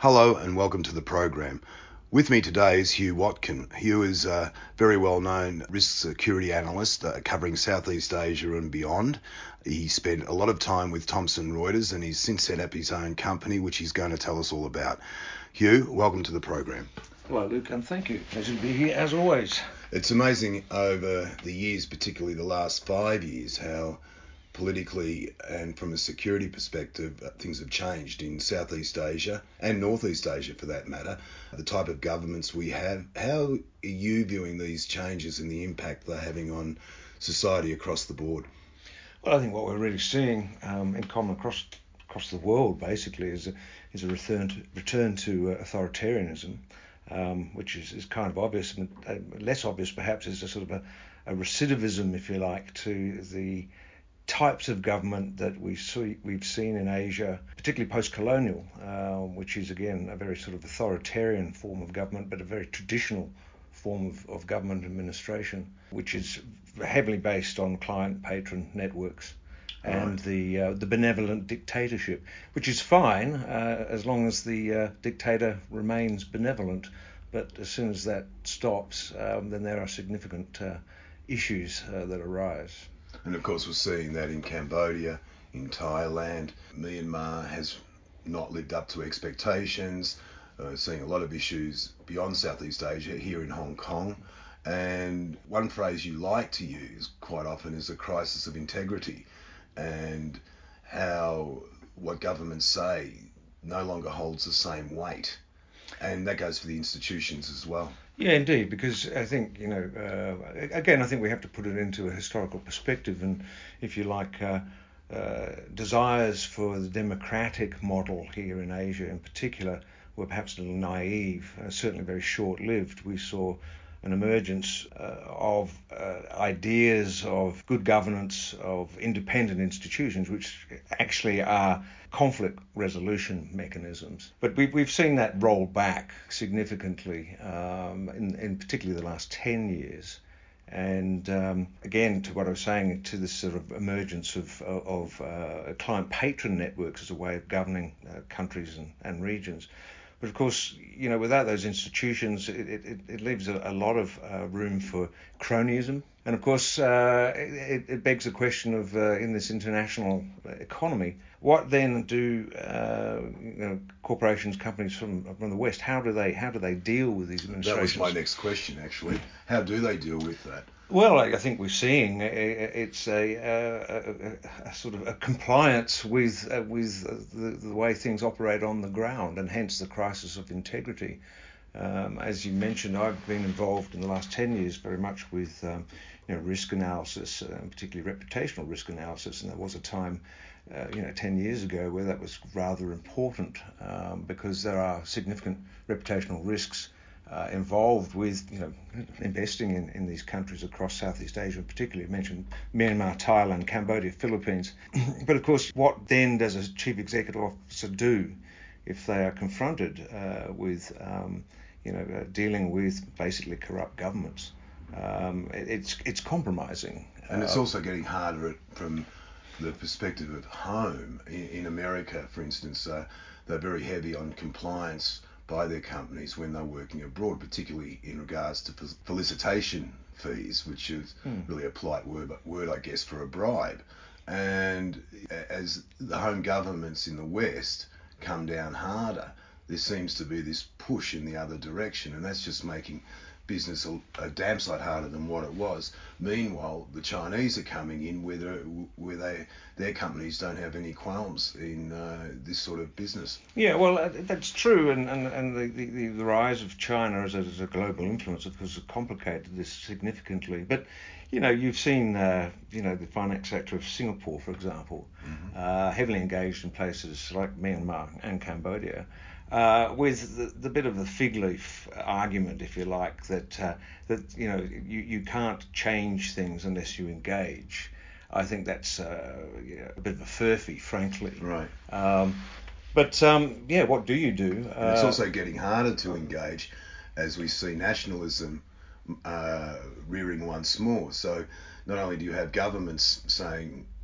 Hello and welcome to the program. With me today is Hugh Watkin. Hugh is a very well-known risk security analyst covering Southeast Asia and beyond. He spent a lot of time with Thomson Reuters and he's since set up his own company, which he's going to tell us all about. Hugh, welcome to the program. Hello, Luke, and thank you. Pleasure to be here, as always. It's amazing over the years, particularly the last 5 years, how politically and from a security perspective, things have changed in Southeast Asia and Northeast Asia for that matter. The type of governments we have, how are you viewing these changes and the impact they're having on society across the board? Well, I think what we're really seeing in common across the world basically is a return to authoritarianism, which is kind of obvious. Less obvious perhaps is a sort of a recidivism, if you like, to the types of government that we've seen in Asia, particularly post-colonial, which is again a very sort of authoritarian form of government, but a very traditional form of government administration, which is heavily based on client-patron networks and the benevolent dictatorship, which is fine as long as the dictator remains benevolent. But as soon as that stops, then there are significant issues that arise. And of course, we're seeing that in Cambodia, in Thailand. Myanmar has not lived up to expectations. Seeing a lot of issues beyond Southeast Asia, here in Hong Kong. And one phrase you like to use quite often is a crisis of integrity, and how what governments say no longer holds the same weight. And that goes for the institutions as well. Yeah, indeed, because I think, again, I think we have to put it into a historical perspective, and if you like, desires for the democratic model here in Asia in particular were perhaps a little naive, certainly very short-lived. We saw an emergence of ideas of good governance, of independent institutions, which actually are conflict resolution mechanisms. But we've seen that roll back significantly in particularly the last 10 years. And again, to what I was saying, to this sort of emergence of client-patron networks as a way of governing countries and regions. But of course, without those institutions, it leaves a lot of room for cronyism. And of course, it begs the question of, in this international economy, what then do corporations, companies from the West, how do they deal with these administrations? That was my next question, actually. How do they deal with that? Well, I think we're seeing it's a sort of a compliance with the way things operate on the ground, and hence the crisis of integrity. As you mentioned, I've been involved in the last 10 years very much with risk analysis, particularly reputational risk analysis, and there was a time 10 years ago where that was rather important because there are significant reputational risks involved with investing in these countries across Southeast Asia, particularly you mentioned Myanmar, Thailand, Cambodia, Philippines. But of course, what then does a chief executive officer do if they are confronted with dealing with basically corrupt governments? It's compromising, and it's also getting harder from the perspective of home. In America, for instance, they're very heavy on compliance by their companies when they're working abroad, particularly in regards to felicitation fees, which is really a polite word, I guess, for a bribe. And as the home governments in the West come down harder, there seems to be this push in the other direction, and that's just making business a damn sight harder than what it was. Meanwhile, the Chinese are coming in where their companies don't have any qualms in this sort of business. Yeah, well, that's true, and the rise of China as a global influence, of course, has complicated this significantly. But you've seen the finance sector of Singapore, for example, heavily engaged in places like Myanmar and Cambodia. With the bit of the fig leaf argument, if you like, that you can't change things unless you engage. I think that's a bit of a furphy, frankly. Right. But what do you do? And it's also getting harder to engage as we see nationalism rearing once more. So not only do you have governments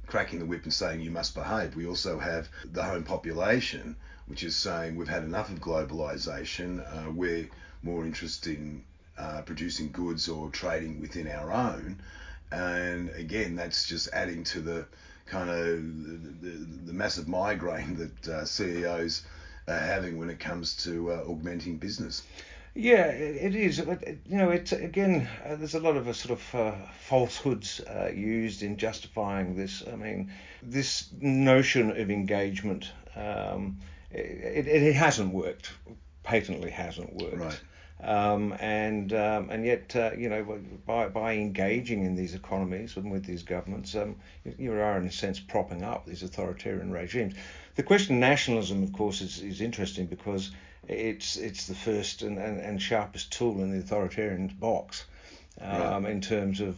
cracking the whip and saying you must behave, we also have the home population which is saying we've had enough of globalisation. We're more interested in producing goods or trading within our own. And again, that's just adding to the kind of the massive migraine that CEOs are having when it comes to augmenting business. Yeah, it is. But, it's again, there's a lot of sort of falsehoods used in justifying this. I mean, this notion of engagement, it hasn't worked. Patently hasn't worked. Right. And yet, by engaging in these economies and with these governments, you are in a sense propping up these authoritarian regimes. The question of nationalism, of course, is interesting because it's the first and sharpest tool in the authoritarian box. Right. In terms of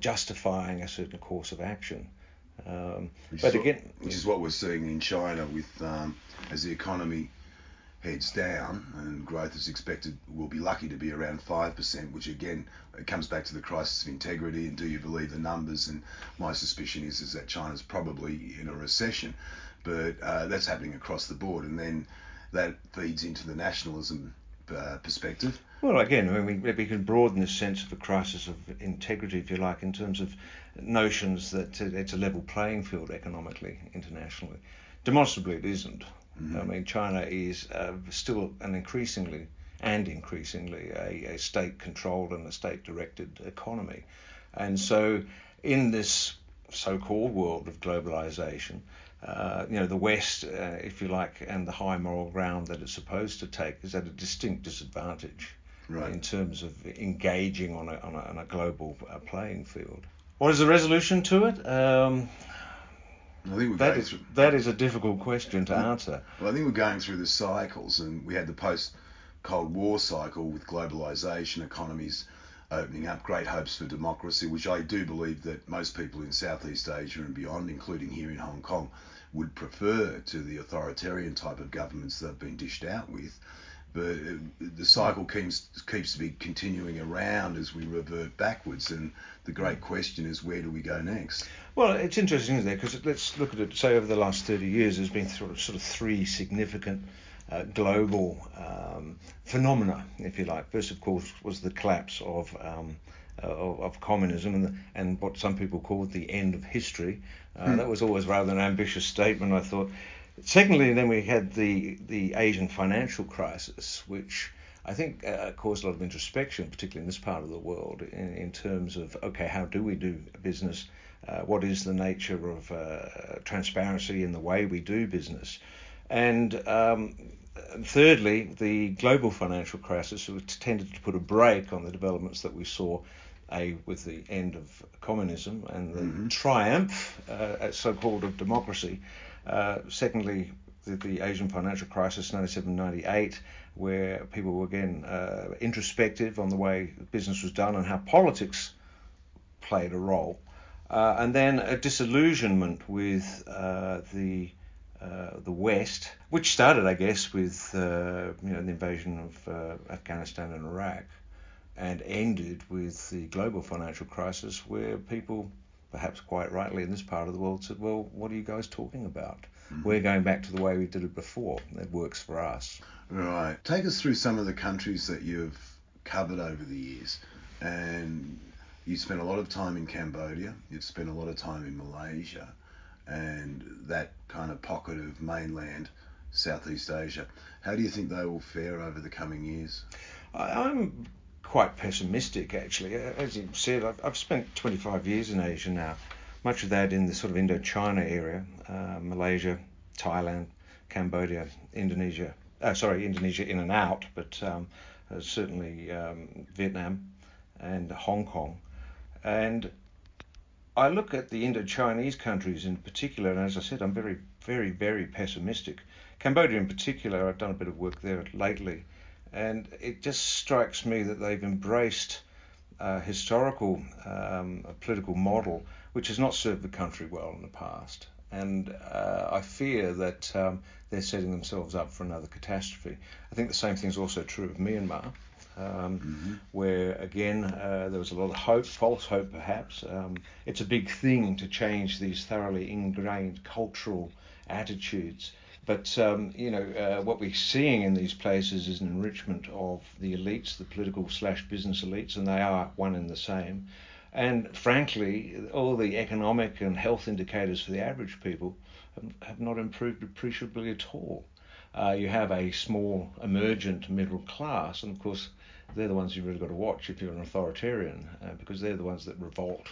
justifying a certain course of action. Which is what we're seeing in China with as the economy heads down and growth is expected, will be lucky to be around 5%, which again, it comes back to the crisis of integrity and do you believe the numbers? And my suspicion is that China's probably in a recession, but that's happening across the board, and then that feeds into the nationalism perspective. Well, again, I mean, we can broaden this sense of a crisis of integrity, if you like, in terms of notions that it's a level playing field economically, internationally. Demonstrably, it isn't. Mm-hmm. I mean, China is still increasingly a state-controlled and a state-directed economy. And so in this so-called world of globalization, the West, if you like, and the high moral ground that it's supposed to take is at a distinct disadvantage. Right. In terms of engaging on a global playing field. What is the resolution to it? I think that is a difficult question to answer. Well, I think we're going through the cycles, and we had the post-Cold War cycle with globalization, economies opening up, great hopes for democracy, which I do believe that most people in Southeast Asia and beyond, including here in Hong Kong, would prefer to the authoritarian type of governments they've been dished out with. But the cycle keeps to be continuing around as we revert backwards, and the great question is, where do we go next? Well, it's interesting, isn't it? Because let's look at it. Say over the last 30 years, there's been sort of three significant global phenomena, if you like. First, of course, was the collapse of communism and what some people called the end of history. That was always rather an ambitious statement, I thought. Secondly, then we had the Asian financial crisis, which I think caused a lot of introspection, particularly in this part of the world, in terms of, okay, how do we do business? What is the nature of transparency in the way we do business? And thirdly, the global financial crisis, which tended to put a brake on the developments that we saw with the end of communism and the triumph, so-called, of democracy. Secondly, the Asian financial crisis, 97-98, where people were again introspective on the way business was done and how politics played a role. And then a disillusionment with the West, which started, I guess, with the invasion of Afghanistan and Iraq, and ended with the global financial crisis, where people, perhaps quite rightly in this part of the world, said, well, what are you guys talking about? Mm-hmm. We're going back to the way we did it before. It works for us. Right. Take us through some of the countries that you've covered over the years. And you spent a lot of time in Cambodia. You've spent a lot of time in Malaysia and that kind of pocket of mainland Southeast Asia. How do you think they will fare over the coming years? I'm quite pessimistic, actually. As you said, I've spent 25 years in Asia now, much of that in the sort of Indochina area, Malaysia, Thailand, Cambodia, Indonesia in and out, but certainly Vietnam and Hong Kong. And I look at the Indo-Chinese countries in particular, and as I said, I'm very, very, very pessimistic. Cambodia in particular, I've done a bit of work there lately, and it just strikes me that they've embraced a historical political model which has not served the country well in the past. And I fear that they're setting themselves up for another catastrophe. I think the same thing is also true of Myanmar, where, again, there was a lot of hope, false hope perhaps. It's a big thing to change these thoroughly ingrained cultural attitudes. But what we're seeing in these places is an enrichment of the elites, the political/business elites, and they are one and the same. And frankly, all the economic and health indicators for the average people have not improved appreciably at all. You have a small emergent middle class, and of course they're the ones you've really got to watch if you're an authoritarian, because they're the ones that revolt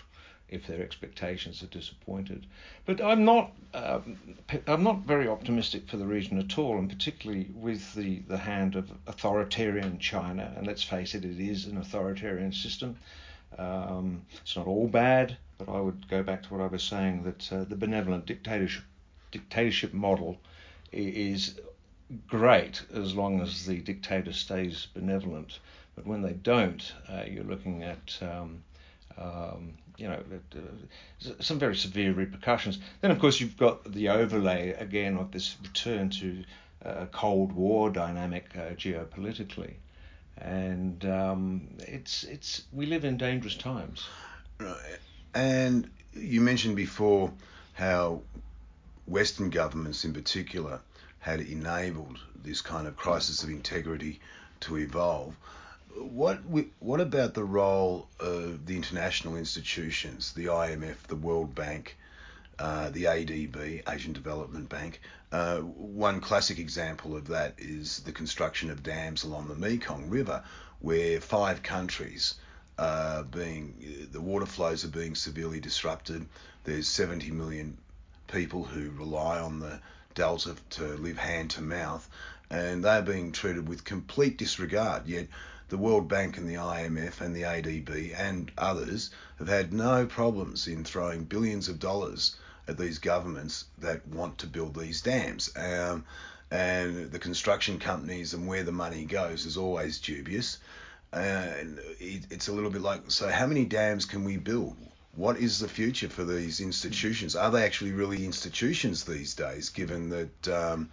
if their expectations are disappointed. But I'm not very optimistic for the region at all, and particularly with the hand of authoritarian China. And let's face it, it is an authoritarian system. It's not all bad, but I would go back to what I was saying, that the benevolent dictatorship model is great as long as the dictator stays benevolent. But when they don't, you're looking at some very severe repercussions. Then, of course, you've got the overlay again of this return to Cold War dynamic geopolitically, and we live in dangerous times. Right. And you mentioned before how Western governments, in particular, had enabled this kind of crisis of integrity to evolve. What about the role of the international institutions, the IMF, the World Bank, the ADB, Asian Development Bank? One classic example of that is the construction of dams along the Mekong River, where 5 countries the water flows are being severely disrupted. There's 70 million people who rely on the delta to live hand to mouth, and they're being treated with complete disregard. Yet the World Bank and the IMF and the ADB and others have had no problems in throwing billions of dollars at these governments that want to build these dams. And the construction companies and where the money goes is always dubious. And it's a little bit like, so how many dams can we build? What is the future for these institutions? Are they actually really institutions these days, given that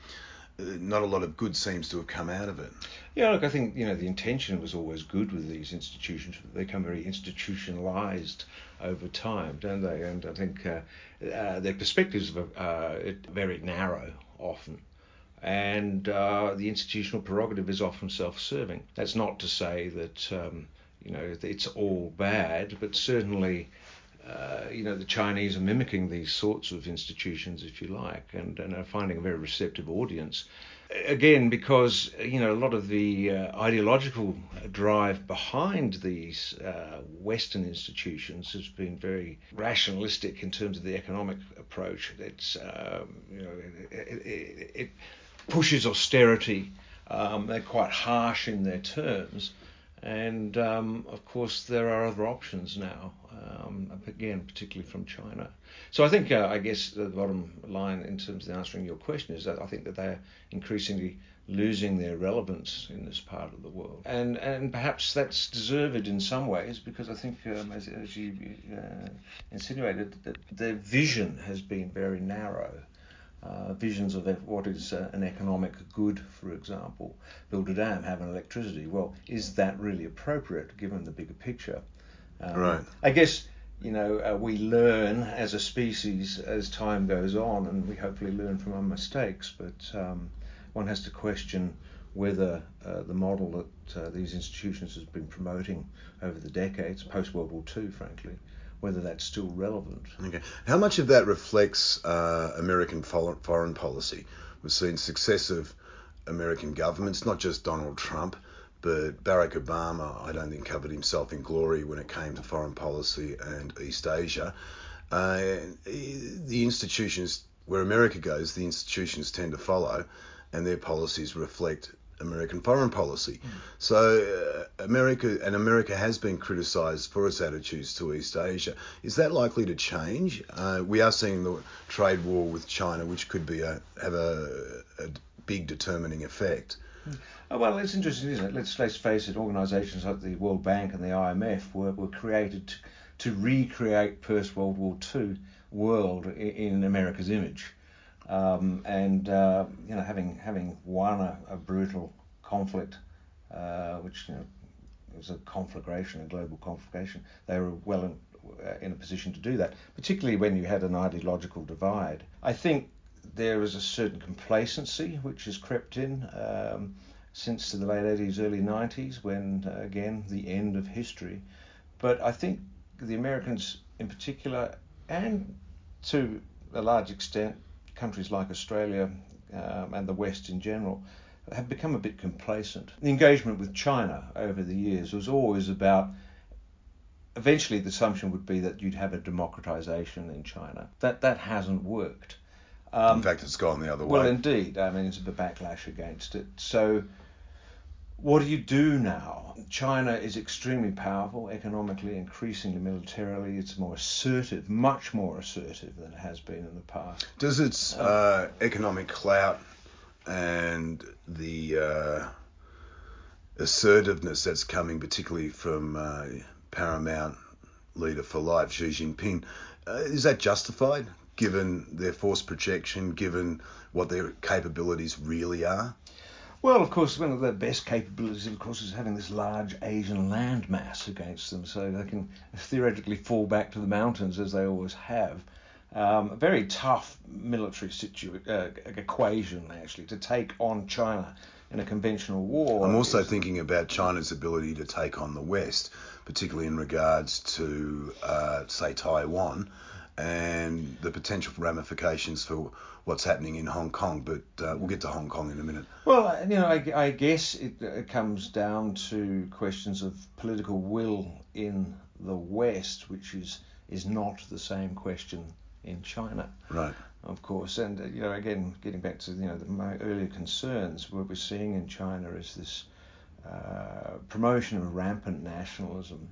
not a lot of good seems to have come out of it? Yeah, look, I think the intention was always good with these institutions. They become very institutionalized over time, don't they? And I think their perspectives are very narrow often. And the institutional prerogative is often self-serving. That's not to say that it's all bad, but certainly the Chinese are mimicking these sorts of institutions, if you like, and are finding a very receptive audience. Again, because a lot of the ideological drive behind these Western institutions has been very rationalistic in terms of the economic approach. It's it pushes austerity. They're quite harsh in their terms, and of course there are other options now. Again, particularly from China. So I think, I guess the bottom line in terms of answering your question is that I think that they're increasingly losing their relevance in this part of the world, and perhaps that's deserved in some ways, because I think, as you insinuated, that their vision has been very narrow. Visions of what is an economic good, for example, build a dam, have an electricity. Well, is that really appropriate given the bigger picture? Right. I guess we learn as a species as time goes on, and we hopefully learn from our mistakes. But one has to question whether the model that these institutions have been promoting over the decades, post World War II, frankly, whether that's still relevant. Okay. How much of that reflects American foreign policy? We've seen successive American governments, not just Donald Trump, but Barack Obama, I don't think, covered himself in glory when it came to foreign policy and East Asia. The institutions, where America goes, the institutions tend to follow, and their policies reflect American foreign policy. So America has been criticised for its attitudes to East Asia. Is that likely to change? We are seeing the trade war with China, which could be have a big determining effect. Well, it's interesting, isn't it? Let's face it, organisations like the World Bank and the IMF were created to recreate post-World War II world in America's image. Having won a brutal conflict, which was a conflagration, a global conflagration, they were in a position to do that, particularly when you had an ideological divide. I think there is a certain complacency which has crept in since the late 80s, early 90s, when, again, the end of history. But I think the Americans in particular, and to a large extent countries like Australia and the West in general, have become a bit complacent. The engagement with China over the years was always about, eventually the assumption would be that you'd have a democratization in China. That hasn't worked. In fact, it's gone the other way. Well, indeed. I mean, it's a backlash against it. So what do you do now? China is extremely powerful economically, increasingly militarily. It's more assertive, much more assertive than it has been in the past. Does its economic clout and the assertiveness that's coming particularly from paramount leader for life, Xi Jinping, is that justified given their force projection, given what their capabilities really are? Well, of course, one of their best capabilities, of course, is having this large Asian landmass against them, so they can theoretically fall back to the mountains as they always have. A very tough military equation, actually, to take on China in a conventional war. I'm also thinking about China's ability to take on the West, particularly in regards to, say, Taiwan, and the potential ramifications for what's happening in Hong Kong. But we'll get to Hong Kong in a minute. Well, I guess it comes down to questions of political will in the West, which is not the same question in China. Right. Of course, and again, getting back to my earlier concerns, what we're seeing in China is this promotion of rampant nationalism,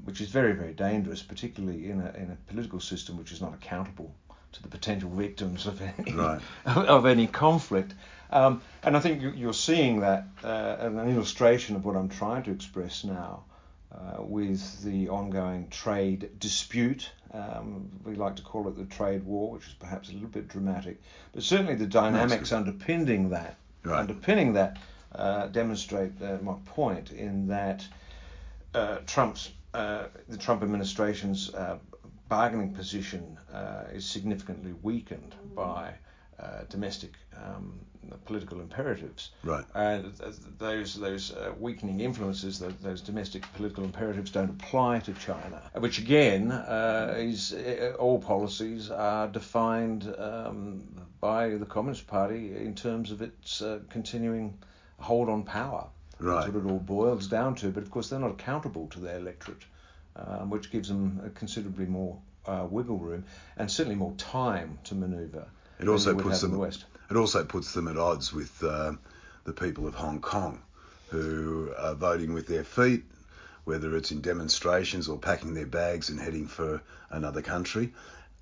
which is very, very dangerous, particularly in a political system which is not accountable to the potential victims of any right. of any conflict. And I think you're seeing that an illustration of what I'm trying to express now with the ongoing trade dispute. We like to call it the trade war, which is perhaps a little bit dramatic, but certainly the dynamics underpinning that demonstrate my point in that the Trump administration's bargaining position is significantly weakened by domestic political imperatives. Right. And those weakening influences, those domestic political imperatives don't apply to China, which again is all policies are defined by the Communist Party in terms of its continuing hold on power. Right. That's what it all boils down to. But of course, they're not accountable to their electorate, which gives them considerably more wiggle room and certainly more time to manoeuvre. It also puts them in the West. It also puts them at odds with the people of Hong Kong, who are voting with their feet, whether it's in demonstrations or packing their bags and heading for another country.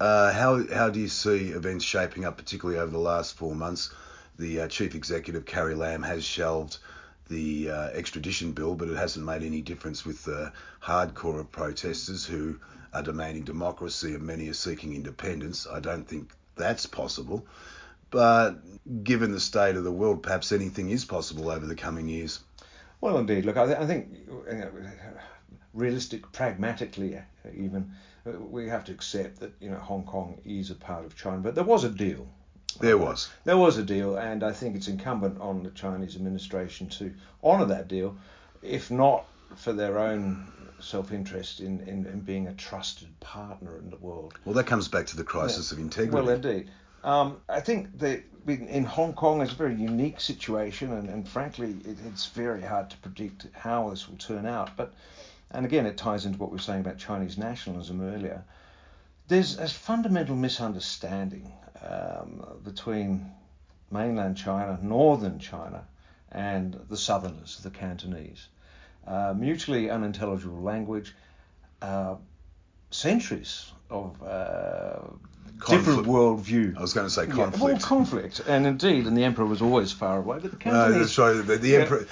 How do you see events shaping up, particularly over the last 4 months? The Chief Executive, Carrie Lam, has shelved the extradition bill, but it hasn't made any difference with the hardcore of protesters who are demanding democracy and many are seeking independence. I don't think that's possible. But given the state of the world, perhaps anything is possible over the coming years. Well, indeed. Look, I think realistic, pragmatically even, we have to accept that Hong Kong is a part of China. But there was a deal. There was a deal, and I think it's incumbent on the Chinese administration to honour that deal, if not for their own self-interest in being a trusted partner in the world. Well, that comes back to the crisis of integrity. Well, indeed. I think that in Hong Kong it's a very unique situation, and frankly, it's very hard to predict how this will turn out. And again, it ties into what we were saying about Chinese nationalism earlier. There's a fundamental misunderstanding between mainland China, northern China, and the southerners, the Cantonese. Mutually unintelligible language, centuries of different worldview. I was going to say conflict. Yeah, well, conflict, and indeed, and the emperor was always far away. But the Cantonese. Sorry, the emperor.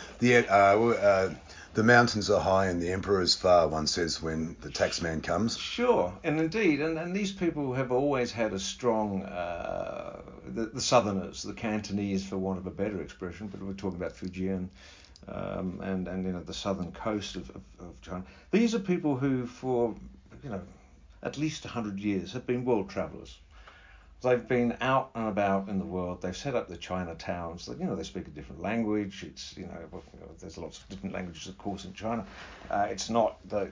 The mountains are high and the emperor is far. One says when the taxman comes. Sure, and indeed, and these people have always had a strong. The southerners, the Cantonese, for want of a better expression, but we're talking about Fujian. And the southern coast of China. These are people who, for at least 100 years, have been world travellers. They've been out and about in the world. They've set up the Chinatowns. They speak a different language. It's there's lots of different languages, of course, in China. It's not the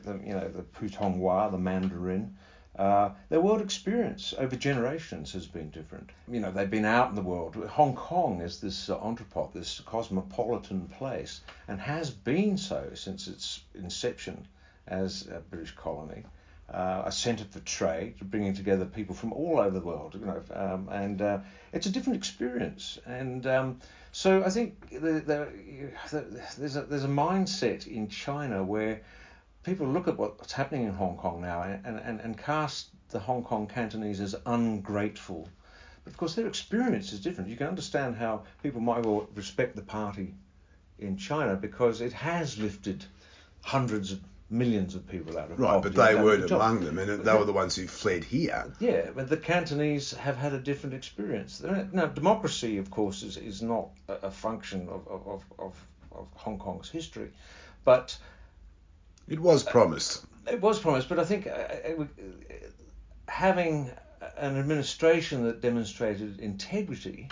Putonghua, the Mandarin. Their world experience over generations has been different. They've been out in the world. Hong Kong is this entrepot, this cosmopolitan place, and has been so since its inception as a British colony. A centre for trade, bringing together people from all over the world, and it's a different experience. And so I think there's a mindset in China where people look at what's happening in Hong Kong now and cast the Hong Kong Cantonese as ungrateful. But of course their experience is different. You can understand how people might well respect the party in China because it has lifted hundreds of millions of people out of poverty. Right, but they weren't among them, and they were the ones who fled here. Yeah, but the Cantonese have had a different experience. Now, democracy, of course, is not a function of Hong Kong's history, but it was promised. It was promised, but I think having an administration that demonstrated integrity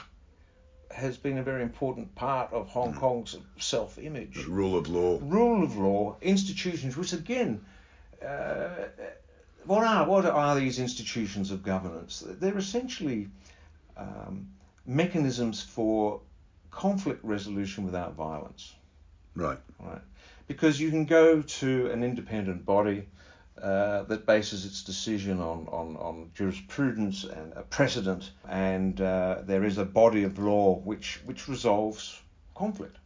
has been a very important part of Hong Kong's self-image. Rule of law. Rule of law, institutions, which again, what are these institutions of governance? They're essentially mechanisms for conflict resolution without violence. Right. Because you can go to an independent body that bases its decision on jurisprudence and a precedent, and there is a body of law which resolves conflict.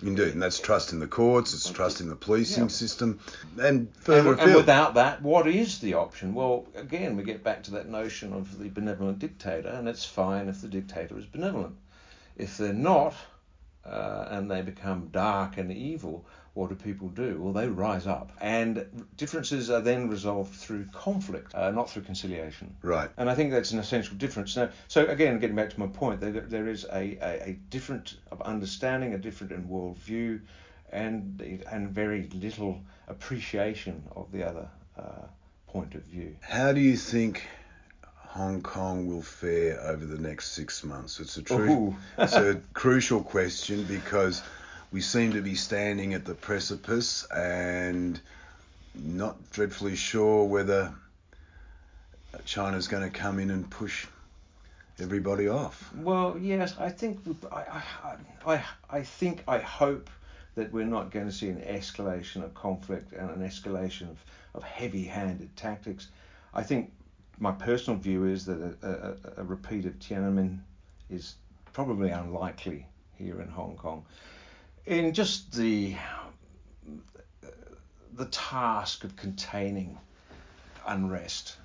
Indeed, and that's trust in the courts, it's trust in the policing system, and without that, what is the option? Well, again, we get back to that notion of the benevolent dictator, and it's fine if the dictator is benevolent. If they're not, and they become dark and evil, what do people do? Well, they rise up. And differences are then resolved through conflict, not through conciliation. Right. And I think that's an essential difference. Now, so again, getting back to my point, there is a different of understanding, a different in worldview, and very little appreciation of the other point of view. How do you think Hong Kong will fare over the next 6 months? It's a crucial question because we seem to be standing at the precipice and not dreadfully sure whether China's going to come in and push everybody off. Well, yes, I hope that we're not going to see an escalation of conflict and an escalation of heavy-handed tactics. I think my personal view is that a repeat of Tiananmen is probably unlikely here in Hong Kong. In just the task of containing unrest,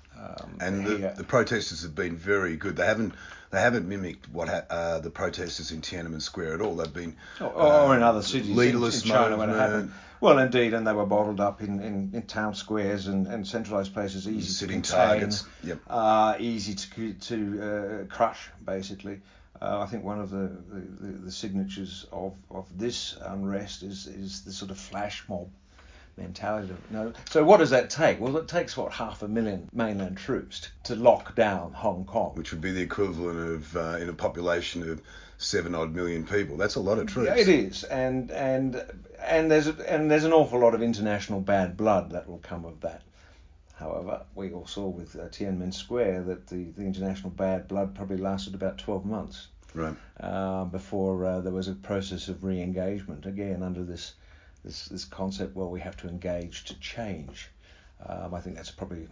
and the protesters have been very good. They haven't mimicked what the protesters in Tiananmen Square at all. They've been or in other cities leaderless in China when it happened. Well, indeed, and they were bottled up in town squares and centralised places, easy sitting to contain, targets. Yep. Easy to crush, basically. I think one of the signatures of this unrest is the sort of flash mob mentality. So what does that take? Well, it takes 500,000 mainland troops to lock down Hong Kong, which would be the equivalent of in a population of 7-odd million people. That's a lot of troops. Yeah, it is, and there's an awful lot of international bad blood that will come of that. However, we all saw with Tiananmen Square that the international bad blood probably lasted about 12 months. Right. Before there was a process of re-engagement, again under this concept, well, we have to engage to change. I think that's probably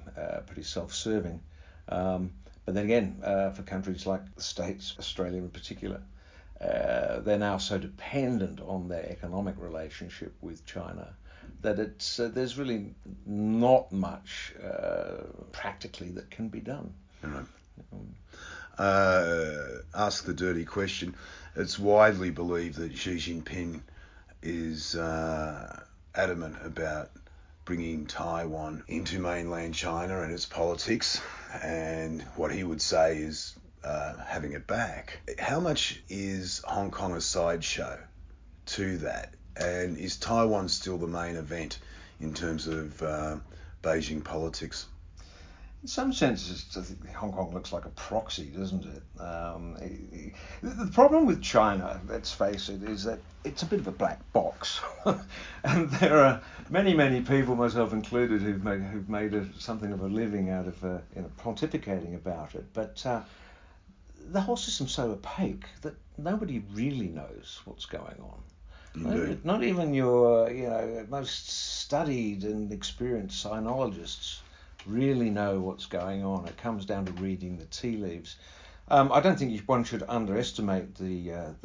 pretty self-serving. But then again, for countries like the States, Australia in particular, they're now so dependent on their economic relationship with China that there's really not much practically that can be done. Right. Ask the dirty question. It's widely believed that Xi Jinping is adamant about bringing Taiwan into mainland China and its politics, and what he would say is having it back. How much is Hong Kong a sideshow to that? And is Taiwan still the main event in terms of Beijing politics? In some senses, I think Hong Kong looks like a proxy, doesn't it? The problem with China, let's face it, is that it's a bit of a black box, and there are many people, myself included, who've made something of a living out of pontificating about it. But the whole system's so opaque that nobody really knows what's going on. Indeed. Not even your most studied and experienced sinologists really know what's going on. It comes down to reading the tea leaves. I don't think one should underestimate the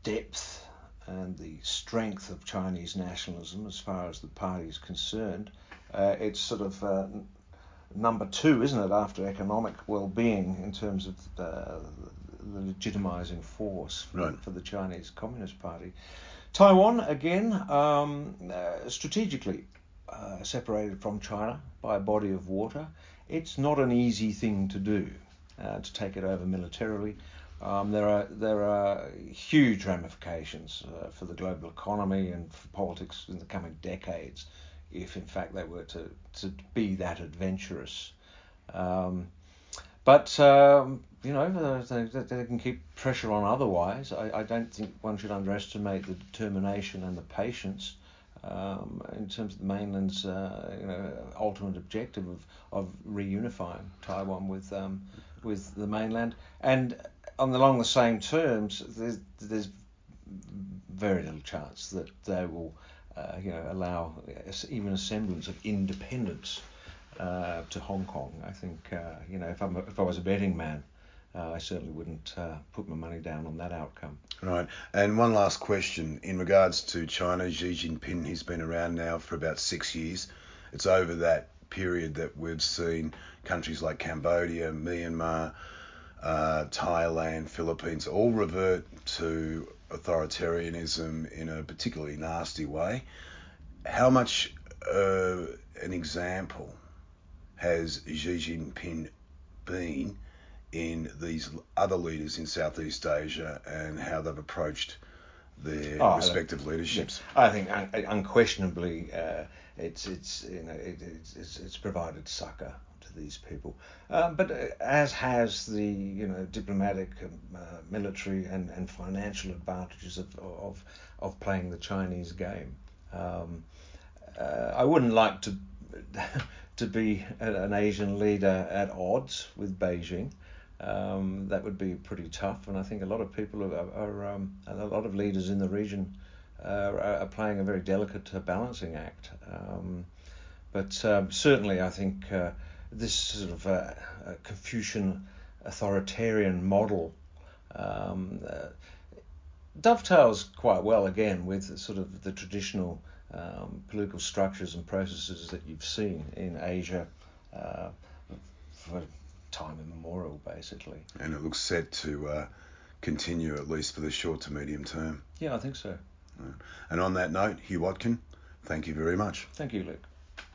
depth and the strength of Chinese nationalism as far as the party is concerned. It's sort of number 2, isn't it, after economic well-being in terms of the legitimizing force for the Chinese Communist Party. Taiwan, again, strategically separated from China by a body of water. It's not an easy thing to do, to take it over militarily. There are huge ramifications for the global economy and for politics in the coming decades, if in fact they were to be that adventurous. But they can keep pressure on otherwise. I don't think one should underestimate the determination and the patience in terms of the mainland's ultimate objective of reunifying Taiwan with the mainland. And along the same terms, there's very little chance that they will allow even a semblance of independence to Hong Kong. I think if I was a betting man, I certainly wouldn't put my money down on that outcome. Right. And one last question in regards to China. Xi Jinping, he's been around now for about 6 years. It's over that period that we've seen countries like Cambodia, Myanmar, Thailand, Philippines all revert to authoritarianism in a particularly nasty way. How much an example has Xi Jinping been in these other leaders in Southeast Asia and how they've approached their respective leaderships? I think unquestionably it's provided succor to these people, but as has the diplomatic, military and financial advantages of playing the Chinese game. I wouldn't like to be an Asian leader at odds with Beijing. That would be pretty tough, and I think a lot of people a lot of leaders in the region are playing a very delicate balancing act. But certainly, I think this sort of Confucian authoritarian model dovetails quite well again with sort of the traditional political structures and processes that you've seen in Asia for time immemorial, basically. And it looks set to continue, at least for the short to medium term. Yeah, I think so. And on that note, Hugh Watkin, thank you very much. Thank you, Luke.